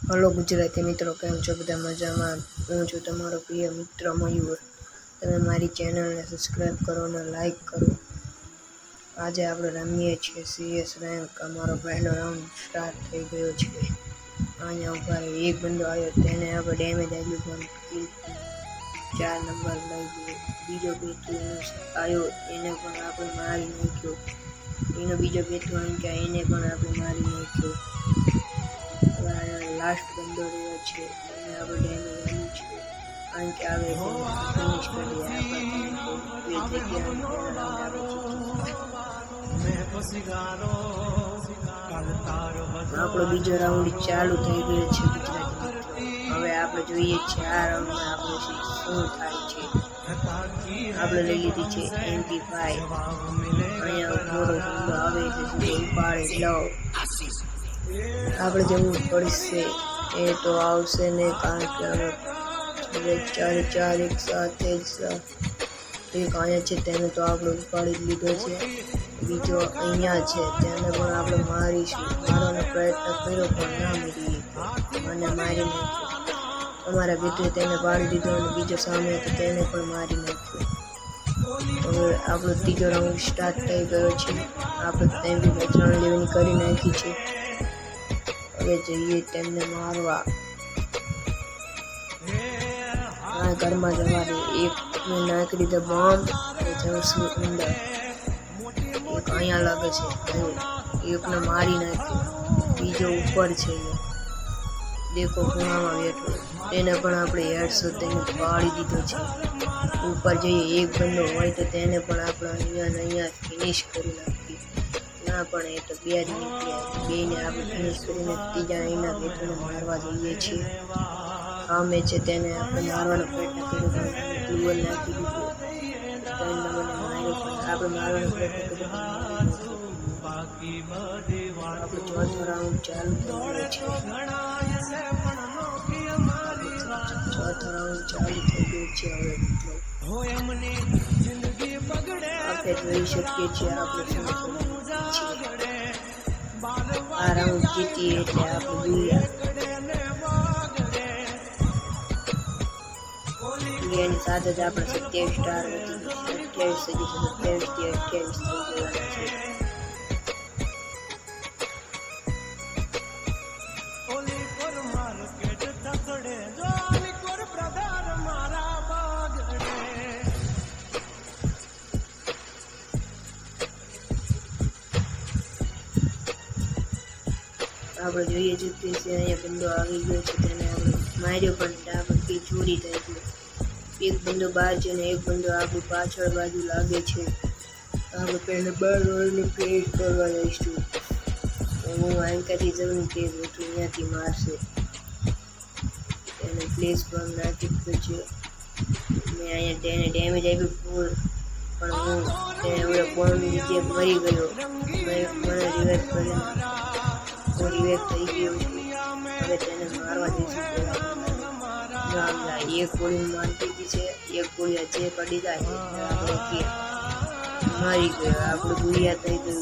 Hello Gujarati મિત્રો, કેમ છો બધા? મજામાં? હું છું તમારો પ્રિય મિત્ર મયુર. તમે મારી ચેનલને સબસ્ક્રાઈબ કરો અને લાઈક કરો. આજે આપણે રમીએ છીએ CS રેન્ક. અમારો પહેલો રાઉન્ડ સ્ટાર્ટ થઈ ગયો છે. અહીંયા ઉભા એક બંદો આવ્યો, તેને આપણે ડેમેજ આપ્યું, પણ 4 નંબર લઈ ગયો. બીજો બેઠો આવ્યો, એને પણ આપણે મારી નાખ્યો. એનો બીજો બેઠો આવી ગયા, એને પણ આપણે મારી નાખ્યો. લાસ્ટ બંદો રહ્યો છે, એને આપણે ડેમેજ આવ્યું છે, કારણ કે આવે ફિનિશ કરી આપણો બીજો રાઉન્ડ ચાલુ થઈ ગયો છે ગુજરાતી મિત્રો. હવે આપણે જોઈએ છીએ આ રાઉન્ડમાં આપણે શું થાય છે. આપણે લઈ લીધી છે MP5. અહીંયા મોટો બંદો આવે છે, ઉપાડી લો. આપણે જવું પડશે, એ તો આવશે નહીં, કારણ કે હવે ચાર એક સાથે જ એક અહીંયા છે, તેને તો આપણે ઉપાડી લીધો છે. બીજો અહીંયા છે, તેને પણ આપણે મારીશું. મારવાનો પ્રયત્ન કર્યો પણ ના મળી, મને મારી નાખ્યો. અમારા મિત્રે તેને પાડી દીધો અને બીજો સામે હતો, તેને પણ મારી નાખ્યો. હવે આપણો ત્રીજો રાઉન્ડ સ્ટાર્ટ થઈ ગયો છે. આપણે 3 લેવલની કરી નાખી છે. હવે જઈએ તેમને મારવા. આ ઘરમાં જવા દે. એક નાખી દીધો બોમ્બ, જશું અંદર. એક અહીંયા લાગે છે, એકને મારી નાખ્યો. બીજો ઉપર છે, દેખો ખૂણામાં બેઠો, તેને પણ આપણે હેડશોટ તેને પાડી દીધો છે. ઉપર જઈએ, એક બંદો હોય તો તેને પણ આપણે અહીંયા ફિનિશ કરી નાખીએ. ના પણ એ તો બે જ નીકળ્યા, બેને આપણે ફિનિશ કરીને ત્રીજા એના બેઠોને મારવા જઈએ છીએ. સામે છે, તેને આપણે મારવાનો પ્રયત્ન કર્યો, પણ ગ્લુઅલ નાખી દીધું. તેને મને માર્યો, પણ આપણે મારવાનો પ્રયત્ન કર્યો. આપણો ચોથો રાઉન્ડ ચાલુ થઈ ગયો છે. ચોથો રાઉન્ડ ચાલુ થઈ ગયો છે. હવે આપણે જોઈ શકીએ છીએ આપણે શું આ રાઉન્ડ જીતીએ એટલે આપણે દુનિયાની સાથે જ આપણે 27 સ્ટાર વધી ગઈ છે. 27 થી 28 થઈ જવાના છે. આપણે જોઈએ છીએ કે અહીંયા બંદો આવી ગયો છે, તેને આપણે માર્યો, પણ આપણે ચોરી થઈ ગયું. એક બંદો બહાર છે અને એક બંદો આપણી પાછળ બાજુ લાગે છે. આપણે પહેલા 12 ઓવરને પ્લે કરવા જઈશું. હું અહીંયાથી જવું કે બેઠું અહીંયાથી મારશે. એને પ્લેસ પર નાખી દીધું છે. મેં અહીંયા તેને ડેમેજ આપ્યું ફૂલ, પણ હું તેને બોમ્બ નીચે મરી ગયો. મને રિવાઇવ કરીને રિવાઇવ થઈ ગયો છે. હવે તેને મારવા જઈશું. એક ગોળી મારી દીધી છે, એક ગોળી હજી પડી જાય, મારી ગયો. આપણું ગુડિયા થઈ ગયું.